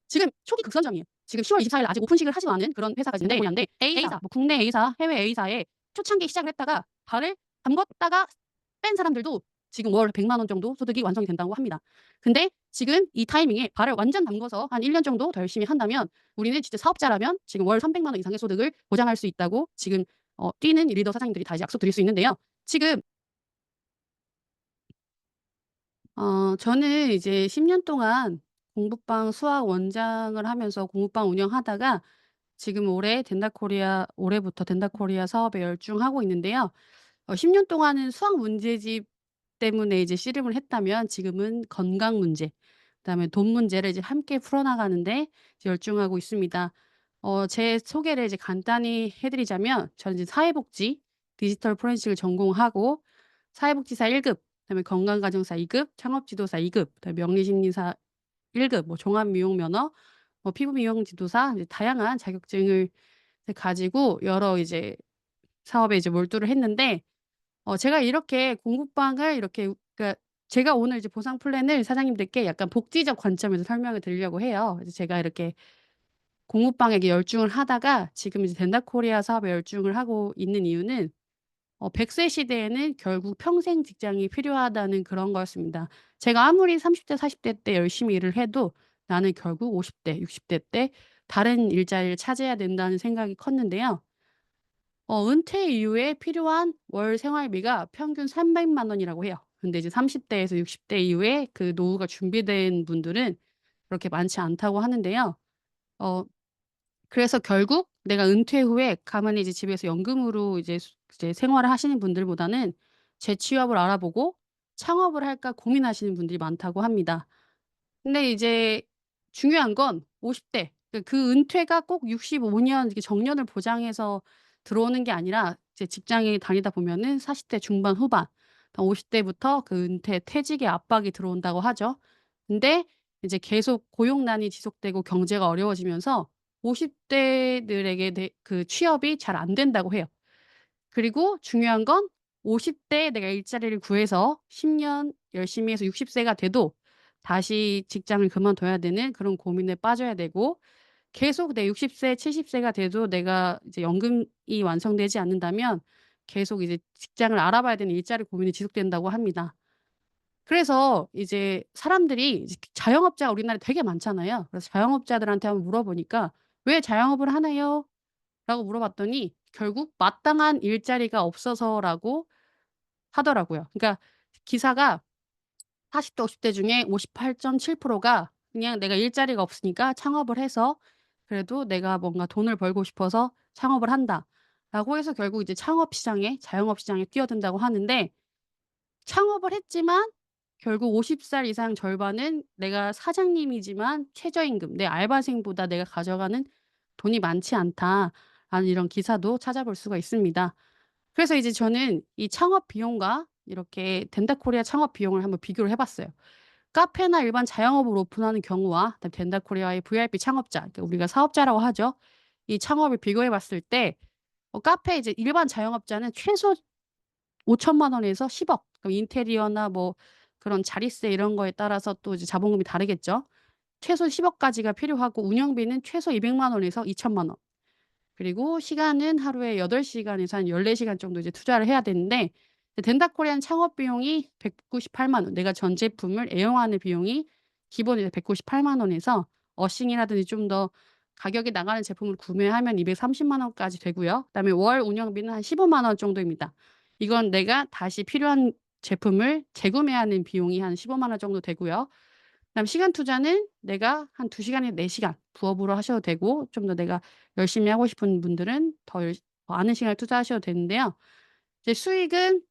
지금 초기 극선점이에요. 지금 10월 24일 아직 오픈식을 하지도 않은 그런 회사가 있는데 A사, 뭐 국내 A사, 해외 A사에 초창기에 시작을 했다가 발을 담궜다가 뺀 사람들도 지금 월 100만 원 정도 소득이 완성이 된다고 합니다. 근데 지금 이 타이밍에 발을 완전 담궈서 한 1년 정도 더 열심히 한다면 우리는 진짜 사업자라면 지금 월 300만 원 이상의 소득을 보장할 수 있다고 지금 뛰는 리더 사장님들이 다 이제 약속드릴 수 있는데요. 지금 저는 이제 10년 동안 공부방 수학 원장을 하면서 공부방 운영하다가 지금 올해부터 덴달코리아 사업에 열중하고 있는데요. 10년 동안은 수학 문제집 때문에 이제 씨름을 했다면 지금은 건강 문제, 그다음에 돈 문제를 이제 함께 풀어나가는 데 이제 열중하고 있습니다. 제 소개를 이제 간단히 해 드리자면 저는 이제 사회복지 디지털 포렌식을 전공하고 사회복지사 1 급, 그다음에 건강가정사 2 급, 창업지도사 2 급, 그다음에 명리심리사 1 급, 뭐 종합미용면허, 뭐 피부미용 지도사, 이제 다양한 자격증을 이제 가지고 여러 이제 사업에 이제 몰두를 했는데 제가 이렇게 공부방을 이렇게 그러니까 제가 오늘 이제 보상 플랜을 사장님들께 약간 복지적 관점에서 설명을 드리려고 해요. 그래서 제가 이렇게 공부방에 열중을 하다가 지금 이제 덴달코리아 사업에 열중을 하고 있는 이유는 100세 시대에는 결국 평생 직장이 필요하다는 그런 거였습니다. 제가 아무리 30대 40대 때 열심히 일을 해도 나는 결국 50대 60대 때 다른 일자리를 찾아야 된다는 생각이 컸는데요. 은퇴 이후에 필요한 월 생활비가 평균 300만 원이라고 해요. 근데 이제 30 대에서 60대 이후에 그 노후가 준비된 분들은 그렇게 많지 않다고 하는데요. 어 그래서 결국 내가 은퇴 후에 가만히 이제 집에서 연금으로 이제 생활을 하시는 분들보다는 재취업을 알아보고 '창업을 할까.' 고민하시는 분들이 많다고 합니다. 근데 이제 중요한 건 50대 그 은퇴가 꼭 65년 이렇게 정년을 보장해서 들어오는 게 아니라 이제 직장에 다니다 보면은 40대 중반 후반 50 대부터 그 은퇴 퇴직의 압박이 들어온다고 하죠. 근데 이제 계속 고용난이 지속되고 경제가 어려워지면서 50 대들에게 그 취업이 잘 안 된다고 해요. 그리고 중요한 건 50 대에 내가 일자리를 구해서 10년 열심히 해서 60 세가 돼도 다시 직장을 그만둬야 되는 그런 고민에 빠져야 되고 계속 내 60 세, 70 세가 돼도 내가 이제 연금이 완성되지 않는다면 계속 이제 직장을 알아봐야 되는 일자리 고민이 지속된다고 합니다. 그래서 이제 사람들이 이제 자영업자 우리나라에 되게 많잖아요. 그래서 자영업자들한테 한번 물어보니까 "왜 자영업을 하나요?" 라고 물어봤더니 결국 마땅한 일자리가 없어서라고 하더라고요. 그러니까 기사가 40대 50대 중에 58.7%가 그냥 "내가 일자리가 없으니까 창업을 해서 그래도 내가 뭔가 돈을 벌고 싶어서 창업을 한다."라고 해서 결국 이제 자영업 시장에 뛰어든다고 하는데 창업을 했지만 결국 50살 이상 절반은 내가 사장님이지만 최저임금, 내 알바생보다 내가 가져가는 돈이 많지 않다라는 이런 기사도 찾아볼 수가 있습니다. 그래서 이제 저는 이 창업 비용과 이렇게 덴달코리아 창업 비용을 한번 비교를 해 봤어요. 카페나 일반 자영업을 오픈하는 경우와 그다음에 덴달코리아의 VIP 창업자, 그러니까 우리가 사업자라고 하죠. 이 창업을 비교해 봤을 때 카페 이제 일반 자영업자는 최소 5천만 원에서 10억, 그럼 인테리어나 뭐 그런 자릿세 이런 거에 따라서 또 이제 자본금이 다르겠죠. 최소 10억 까지가 필요하고 운영비는 최소 200만 원에서 2천만 원. 그리고 시간은 하루에 8 시간에서 한 14 시간 정도 이제 투자를 해야 되는데 덴다코리안 창업 비용이 198만 원, 내가 전 제품을 애용하는 비용이 기본 이제 198만 원에서 어싱이라든지 좀 더 가격이 나가는 제품을 구매하면 230만 원까지 되고요. 그다음에 월 운영비는 한 15만 원 정도입니다. 이건 내가 다시 필요한 제품을 재구매하는 비용이 한 15만 원 정도 되고요. 그다음에 시간 투자는 내가 한 2 시간에서 4 시간 부업으로 하셔도 되고 좀 더 내가 열심히 하고 싶은 분들은 더 많은 시간을 투자하셔도 되는데요. 이제 수익은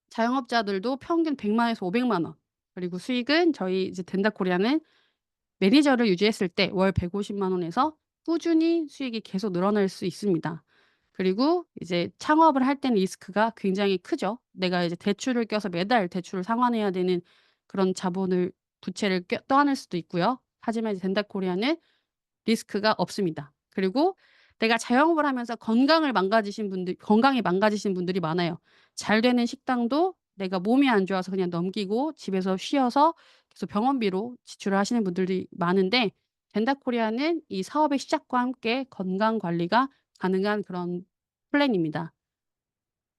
자영업자들도 평균 1 0 0만 에서 500만 원, 그리고 수익은 저희 이제 덴달코리아는 매니저를 유지했을 때 월 150만 원에서 꾸준히 수익이 계속 늘어날 수 있습니다. 그리고 이제 창업을 할 때는 리스크가 굉장히 크죠. 내가 이제 대출을 껴서 매달 대출을 상환해야 되는 그런 부채를 떠안을 수도 있고요. 하지만 이제 덴달코리아는 리스크가 없습니다. 그리고 내가 자영업을 하면서 건강이 망가지신 분들이 많아요. 잘 되는 식당도 내가 몸이 안 좋아서 그냥 넘기고 집에서 쉬어서 계속 병원비로 지출을 하시는 분들이 많은데 덴달코리아는 이 사업의 시작과 함께 건강 관리가 가능한 그런 플랜입니다.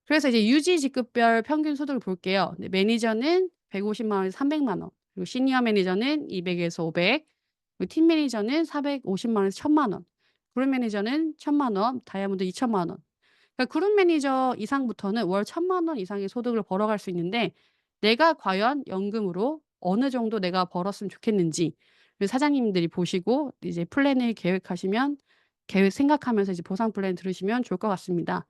그래서 이제 유지 직급별 평균 소득을 볼게요. 네, 매니저는 150만 원에서 300만 원, 그리고 시니어 매니저는 200에서 500, 그리고 팀 매니저는 450만 원에서 1,000만 원, 그룹 매니저는 1,000만 원, 다이아몬드 2,000만 원. 그러니까 그룹 매니저 이상부터는 월 1,000만 원 이상의 소득을 벌어갈 수 있는데, 내가 과연 연금으로 어느 정도 내가 벌었으면 좋겠는지 그 사장님들이 보시고 이제 플랜을 계획하시면, 계획 생각하면서 이제 보상 플랜 들으시면 좋을 것 같습니다.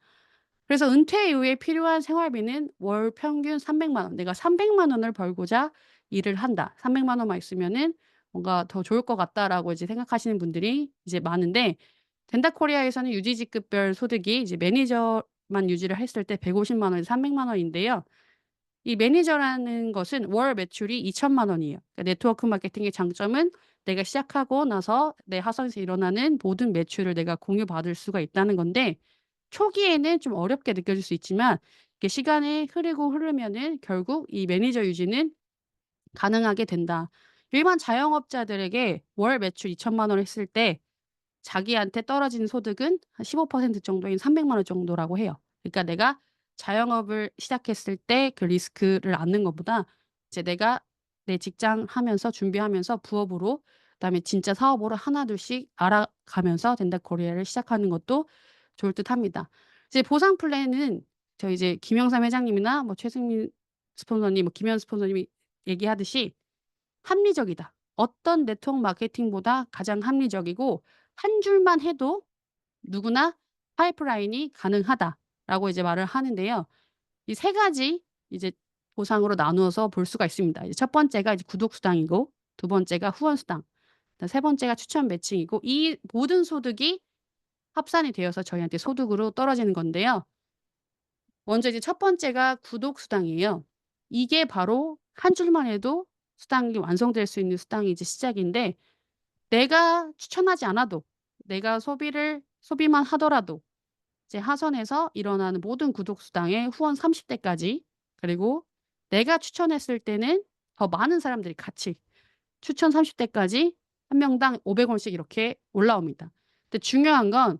그래서 은퇴 이후에 필요한 생활비는 월 평균 300만 원. '내가 300만 원을 벌고자 일을 한다. 300만 원만 있으면은 뭔가 더 좋을 것 같다.'라고 이제 생각하시는 분들이 이제 많은데, 덴달코리아에서는 유지직급별 소득이 이제 매니저만 유지를 했을 때 150만 원에서 300만 원인데요. 이 매니저라는 것은 월 매출이 2,000만 원이에요. 그러니까 네트워크 마케팅의 장점은 내가 시작하고 나서 내 하선에서 일어나는 모든 매출을 내가 공유받을 수가 있다는 건데, 초기에는 좀 어렵게 느껴질 수 있지만 이게 시간이 흐르고 흐르면은 결국 이 매니저 유지는 가능하게 된다. 일반 자영업자들에게 월 매출 2,000만 원 했을 때 자기한테 떨어지는 소득은 한 15% 정도인 300만 원 정도라고 해요. 그러니까 내가 자영업을 시작했을 때 그 리스크를 안는 것보다 이제 내가 내 직장 하면서 준비하면서 부업으로, 그다음에 진짜 사업으로 하나둘씩 알아가면서 덴달코리아를 시작하는 것도 좋을 듯합니다. 이제 보상 플랜은 저희 이제 김영삼 회장님이나 뭐 최승민 스폰서님, 뭐 김현 스폰서님이 얘기하듯이 합리적이다. 어떤 네트워크 마케팅보다 가장 합리적이고 한 줄만 해도 누구나 파이프라인이 가능하다라고 이제 말을 하는데요. 이 세 가지 이제 보상으로 나누어서 볼 수가 있습니다. 이제 첫 번째가 이제 구독 수당이고, 두 번째가 후원 수당, 그다음 세 번째가 추천 매칭이고, 이 모든 소득이 합산이 되어서 저희한테 소득으로 떨어지는 건데요. 먼저 이제 첫 번째가 구독 수당이에요. 이게 바로 한 줄만 해도 수당이 완성될 수 있는 수당이 이제 시작인데, 내가 추천하지 않아도, 내가 소비만 하더라도 이제 하선에서 일어나는 모든 구독 수당의 후원 30 대까지, 그리고 내가 추천했을 때는 더 많은 사람들이 같이 추천 30 대까지 한 명당 500 원씩 이렇게 올라옵니다. 근데 중요한 건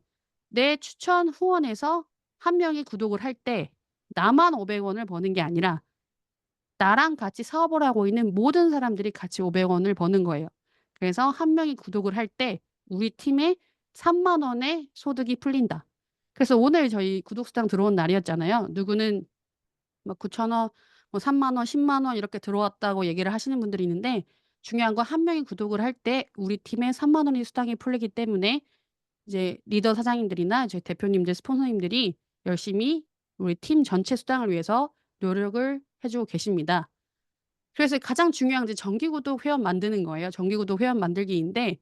내 추천 후원에서 한 명이 구독을 할 때 나만 500 원을 버는 게 아니라 나랑 같이 사업을 하고 있는 모든 사람들이 같이 500 원을 버는 거예요. 그래서 한 명이 구독을 할 때 우리 팀에 3만 원의 소득이 풀린다. 그래서 오늘 저희 구독수당 들어온 날이었잖아요. 누구는 막 9천 원, 뭐 3만 원, 10만 원 이렇게 들어왔다고 얘기를 하시는 분들이 있는데, 중요한 건 한 명이 구독을 할 때 우리 팀에 3만 원의 수당이 풀리기 때문에 이제 리더 사장님들이나 저희 대표님들, 스폰서님들이 열심히 우리 팀 전체 수당을 위해서 노력을 해 주고 계십니다. 그래서 가장 중요한 게 정기구독 회원 만드는 거예요. 정기구독 회원 만들기인데,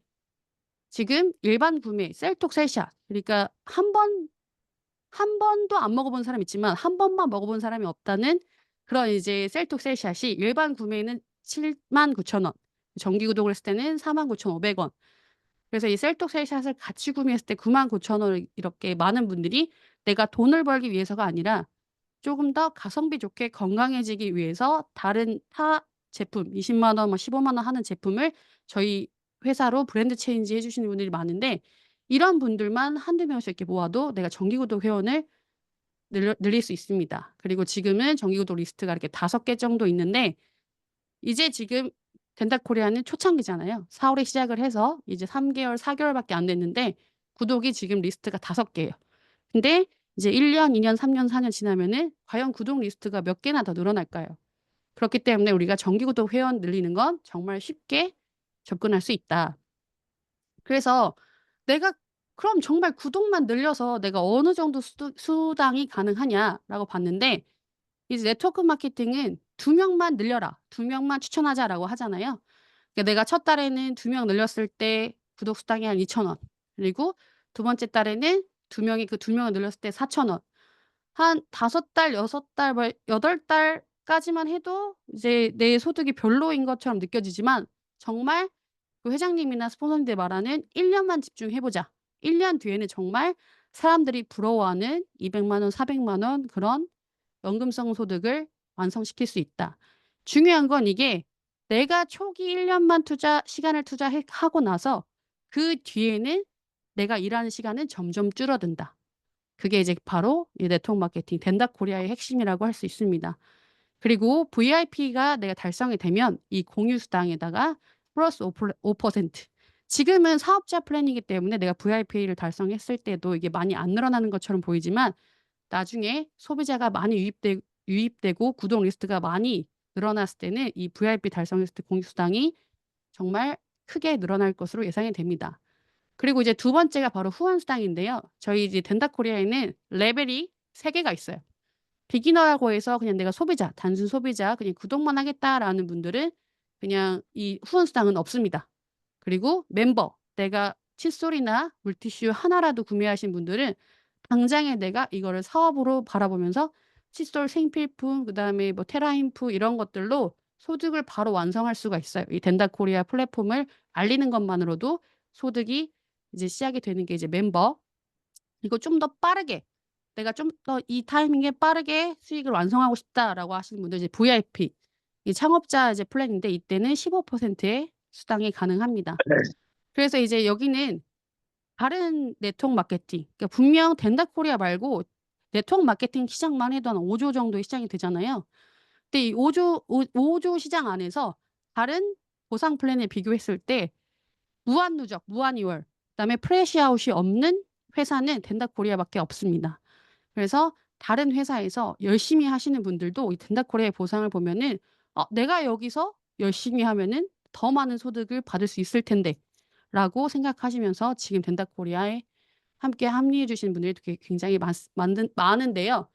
지금 일반 구매 셀톡 셀샷, 그러니까 한 번도 안 먹어 본 사람이 있지만 한 번만 먹어 본 사람이 없다는 그런 이제 셀톡 셀샷이 일반 구매는 79,000 원, 정기구독을 했을 때는 49,500 원. 그래서 이 셀톡 셀샷을 같이 구매했을 때 99,000 원을 이렇게 많은 분들이 내가 돈을 벌기 위해서가 아니라 조금 더 가성비 좋게 건강해지기 위해서 다른 타 제품 20만 원, 뭐 15만 원 하는 제품을 저희 회사로 브랜드 체인지 해 주시는 분들이 많은데, 이런 분들만 한두 명씩 이렇게 모아도 내가 정기구독 회원을 늘릴 수 있습니다. 그리고 지금은 정기구독 리스트가 이렇게 5개 정도 있는데, 이제 지금 덴달코리아는 초창기잖아요. 4 월에 시작을 해서 이제 3 개월, 4 개월밖에 안 됐는데 구독이 지금 리스트가 5 개예요. 근데 이제 1 년, 2 년, 3 년, 4년 지나면은 과연 구독 리스트가 몇 개나 더 늘어날까요? 그렇기 때문에 우리가 정기구독 회원 늘리는 건 정말 쉽게 접근할 수 있다. 그래서 내가 그럼 정말 구독만 늘려서 내가 어느 정도 수당이 가능하냐라고 봤는데, 이제 네트워크 마케팅은 "두 명만 늘려라. 두 명만 추천하자."라고 하잖아요. 그러니까 내가 첫 달에는 2명 늘렸을 때 구독 수당이 한 2,000 원, 그리고 두 번째 달에는 두 명이 그 두 명을 늘렸을 때 4,000 원. 한 5 달, 6 달, 뭐 8 달까지만 해도 이제 내 소득이 별로인 것처럼 느껴지지만, 정말 그 회장님이나 스폰서님들이 말하는 "1 년만 집중해 보자." 1년 뒤에는 정말 사람들이 부러워하는 200만 원, 400만 원 그런 연금성 소득을 완성시킬 수 있다. 중요한 건 이게 내가 초기 1 년만 시간을 하고 나서 그 뒤에는 내가 일하는 시간은 점점 줄어든다. 그게 이제 바로 이 네트워크 마케팅 덴다코리아의 핵심이라고 할 수 있습니다. 그리고 VIP가 내가 달성이 되면 이 공유 수당에다가 플러스 5% 지금은 사업자 플랜이기 때문에 내가 VIP를 달성했을 때도 이게 많이 안 늘어나는 것처럼 보이지만 나중에 소비자가 많이 유입되고 구독 리스트가 많이 늘어났을 때는 이 VIP 달성했을 때 공유 수당이 정말 크게 늘어날 것으로 예상이 됩니다. 그리고 이제 두 번째가 바로 후원 수당인데요. 저희 이제 덴다코리아에는 레벨이 3 개가 있어요. 비기너라고 해서 그냥 내가 소비자, 단순 소비자 그냥 '구독만 하겠다.'라는 분들은 그냥 이 후원 수당은 없습니다. 그리고 멤버, 내가 칫솔이나 물티슈 하나라도 구매하신 분들은 당장에 내가 이거를 사업으로 바라보면서 칫솔 생필품 그다음에 뭐 테라인프 이런 것들로 소득을 바로 완성할 수가 있어요. 이 덴다코리아 플랫폼을 알리는 것만으로도 소득이 이제 시작이 되는 게 이제 멤버. 이거 좀 더 빠르게 내가 좀 더 이 타이밍에 빠르게 수익을 완성하고 싶다라고 하시는 분들 이제 VIP 이 창업자 이제 플랜인데 이때는 15%의 수당이 가능합니다. 그래서 이제 여기는 다른 네트워크 마케팅 그러니까 분명 덴다코리아 말고 네트워크 마케팅 시장만 해도 한 5조 정도의 시장이 되잖아요. 근데 이 5조 시장 안에서 다른 보상 플랜에 비교했을 때 무한 누적, 무한 리월 그다음에 프레시 아웃이 없는 회사는 덴다코리아밖에 없습니다. 그래서 다른 회사에서 열심히 하시는 분들도 이 덴다코리아의 보상을 보면은 '내가 여기서 열심히 하면은 더 많은 소득을 받을 수 있을 텐데.'라고 생각하시면서 지금 덴다코리아에 함께 합류해 주시는 분들이 되게 굉장히 많은데요.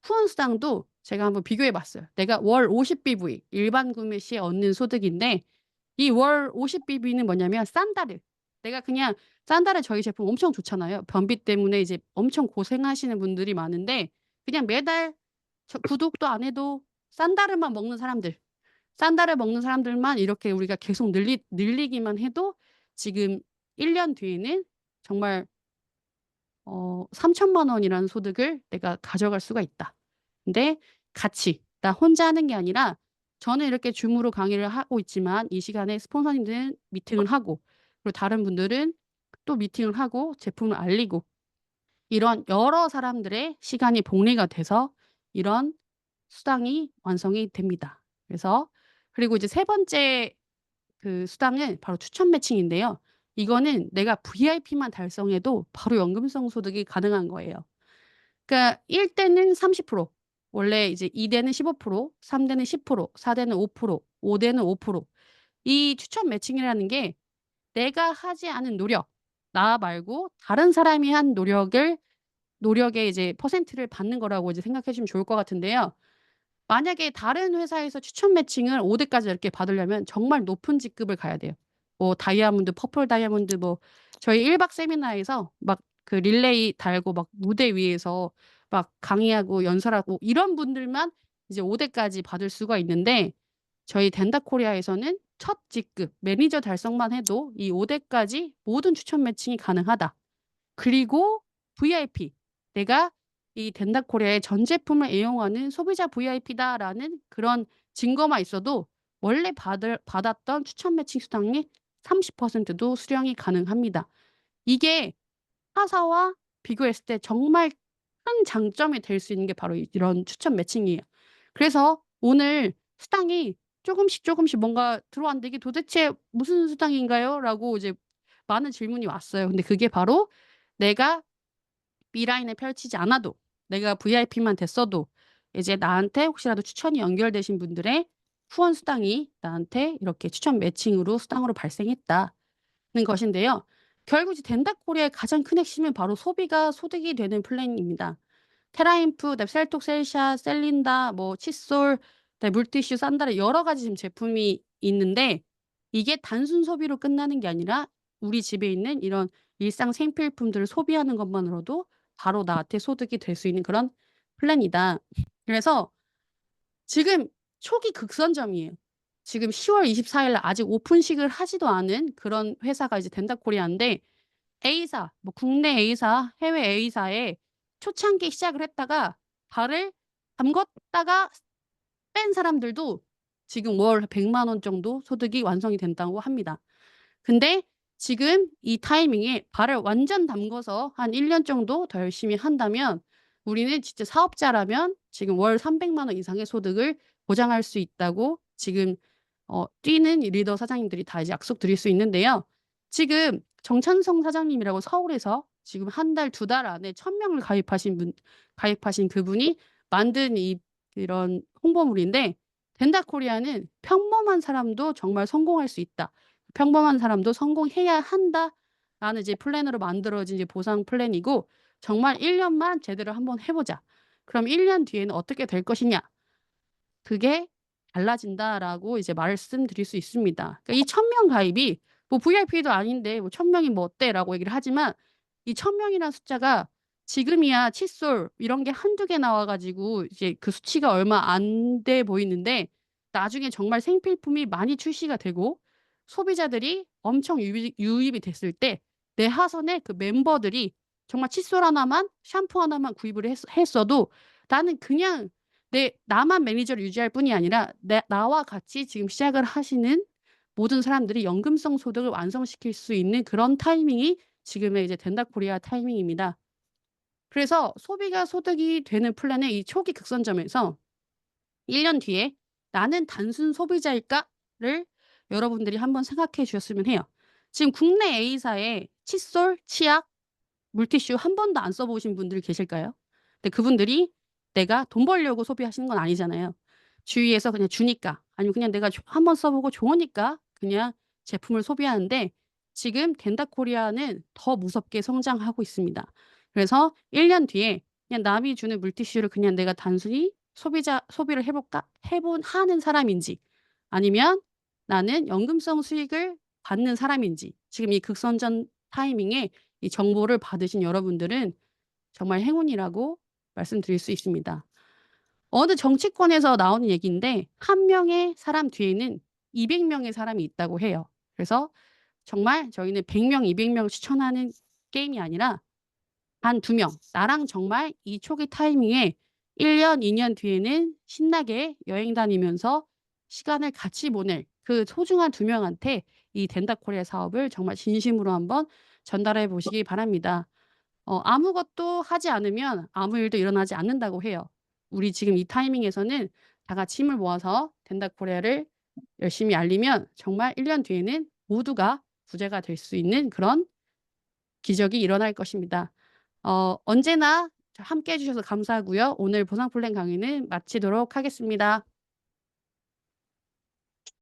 후원 수당도 제가 한번 비교해 봤어요. 내가 월 50 BV 일반 구매 시에 얻는 소득인데 이 월 50 BV는 뭐냐면 싼다르. 내가 그냥 싼다르 저희 제품 엄청 좋잖아요. 변비 때문에 이제 엄청 고생하시는 분들이 많은데 그냥 매달 구독도 안 해도 싼다르만 먹는 사람들, 싼다르 먹는 사람들만 이렇게 우리가 계속 늘리기만 해도 지금 1년 뒤에는 정말 3천만 원이라는 소득을 내가 가져갈 수가 있다. 근데 같이 나 혼자 하는 게 아니라 저는 이렇게 줌으로 강의를 하고 있지만 이 시간에 스폰서님들은 미팅을 하고 그리고 다른 분들은 또 미팅을 하고 제품을 알리고 이런 여러 사람들의 시간이 복리가 돼서 이런 수당이 완성이 됩니다. 그래서 그리고 이제 세 번째 그 수당은 바로 추천 매칭인데요. 이거는 내가 VIP만 달성해도 바로 연금성 소득이 가능한 거예요. 그러니까 1 대는 30% 원래 이제 2 대는 15% 3 대는 10% 4 대는 5% 5 대는 5%이 추천 매칭이라는 게 내가 하지 않은 노력, 나 말고 다른 사람이 한 노력의 이제 퍼센트를 받는 거라고 이제 생각해 주시면 좋을 것 같은데요. 만약에 다른 회사에서 추천 매칭을 5 대까지 이렇게 받으려면 정말 높은 직급을 가야 돼요. 뭐 다이아몬드, 퍼플 다이아몬드 뭐 저희 1박 세미나에서 막 그 릴레이 달고 막 무대 위에서 막 강의하고 연설하고 이런 분들만 이제 5 대까지 받을 수가 있는데 저희 덴다코리아에서는 첫 직급 매니저 달성만 해도 이 5 대까지 모든 추천 매칭이 가능하다. 그리고 VIP 내가 이 덴다코리아의 전 제품을 애용하는 소비자 VIP다라는 그런 증거만 있어도 원래 받았던 추천 매칭 수당의 30%도 수령이 가능합니다. 이게 타사와 비교했을 때 정말 큰 장점이 될 수 있는 게 바로 이런 추천 매칭이에요. 그래서 오늘 수당이 조금씩 뭔가 들어왔는데 "이게 도대체 무슨 수당인가요?"라고 이제 많은 질문이 왔어요. 근데 그게 바로 내가 B라인을 펼치지 않아도 내가 VIP만 됐어도 이제 나한테 혹시라도 추천이 연결되신 분들의 후원 수당이 나한테 이렇게 추천 매칭으로 수당으로 발생했다는 것인데요. 결국 이제 덴다코리아의 가장 큰 핵심은 바로 소비가 소득이 되는 플랜입니다. 테라인프, 그다음에 셀톡, 셀샷, 셀린다, 뭐 칫솔, 그다음에 물티슈, 산다르 여러 가지 지금 제품이 있는데 이게 단순 소비로 끝나는 게 아니라 우리 집에 있는 이런 일상 생필품들을 소비하는 것만으로도 바로 나한테 소득이 될 수 있는 그런 플랜이다. 그래서 지금 초기 극선점이에요. 지금 10월 24일 날 아직 오픈식을 하지도 않은 그런 회사가 이제 덴다코리아인데 A사 뭐 국내 A사, 해외 A사에 초창기 시작을 했다가 발을 담궜다가 뺀 사람들도 지금 월 1 0 0원 정도 소득이 완성이 된다고 합니다. 근데 지금 이 타이밍에 발을 완전 담궈서 한 1년 정도 더 열심히 한다면 우리는 진짜 사업자라면 지금 월 300만 원 이상의 소득을 보장할 수 있다고 지금 뛰는 이 리더 사장님들이 다 이제 약속드릴 수 있는데요. 지금 정찬성 사장님이라고 서울에서 지금 한 달, 두 달 안에 1,000명을 가입하신 그분이 만든 이런 홍보물인데, 덴다코리아는 "평범한 사람도 정말 성공할 수 있다. 평범한 사람도 성공해야 한다."라는 이제 플랜으로 만들어진 이제 보상 플랜이고, 정말 "1 년만 제대로 한번 해 보자. 그럼 1년 뒤에는 어떻게 될 것이냐. 그게 달라진다."라고 이제 말씀드릴 수 있습니다. 그러니까 이 1,000명 가입이 뭐 VIP도 아닌데 뭐 "1,000 명이 뭐 어때?"라고 얘기를 하지만, 이 1,000 명이라는 숫자가 지금이야 칫솔 이런 게 한두 개 나와 가지고 이제 그 수치가 얼마 안 돼 보이는데, 나중에 정말 생필품이 많이 출시가 되고 소비자들이 엄청 유입이 됐을 때 내 하선의 그 멤버들이 정말 칫솔 하나만 샴푸 하나만 구입을 했어도 나는 그냥 나만 매니저를 유지할 뿐이 아니라 나와 같이 지금 시작을 하시는 모든 사람들이 연금성 소득을 완성시킬 수 있는 그런 타이밍이 지금의 이제 덴다코리아 타이밍입니다. 그래서 소비가 소득이 되는 플랜의 이 초기 극선점에서 1년 뒤에 '나는 단순 소비자일까?'를 여러분들이 한번 생각해 주셨으면 해요. 지금 국내 A사에 칫솔, 치약, 물티슈 한 번도 안 써 보신 분들 계실까요? 근데 그분들이 내가 돈 벌려고 소비하시는 건 아니잖아요. 주위에서 그냥 주니까, 아니면 그냥 내가 한번 써 보고 좋으니까 그냥 제품을 소비하는데, 지금 덴다코리아는 더 무섭게 성장하고 있습니다. 그래서 1년 뒤에 그냥 남이 주는 물티슈를 그냥 내가 단순히 소비를 해 볼까 하는 사람인지, 아니면 나는 연금성 수익을 받는 사람인지, 지금 이 극선전 타이밍에 이 정보를 받으신 여러분들은 정말 행운이라고 말씀드릴 수 있습니다. 어느 정치권에서 나오는 얘기인데, 한 명의 사람 뒤에는 200 명의 사람이 있다고 해요. 그래서 정말 저희는 100 명, 200 명을 추천하는 게임이 아니라 단 2 명, 나랑 정말 이 초기 타이밍에 1 년, 2년 뒤에는 신나게 여행 다니면서 시간을 같이 보낼 그 소중한 2 명한테 이 덴다코리아 사업을 정말 진심으로 한번 전달해 보시기 바랍니다. 아무것도 하지 않으면 아무 일도 일어나지 않는다고 해요. 우리 지금 이 타이밍에서는 다 같이 힘을 모아서 덴다코리아를 열심히 알리면 정말 1년 뒤에는 모두가 부자가 될 수 있는 그런 기적이 일어날 것입니다. 언제나 함께 해 주셔서 감사하고요. 오늘 보상 플랜 강의는 마치도록 하겠습니다.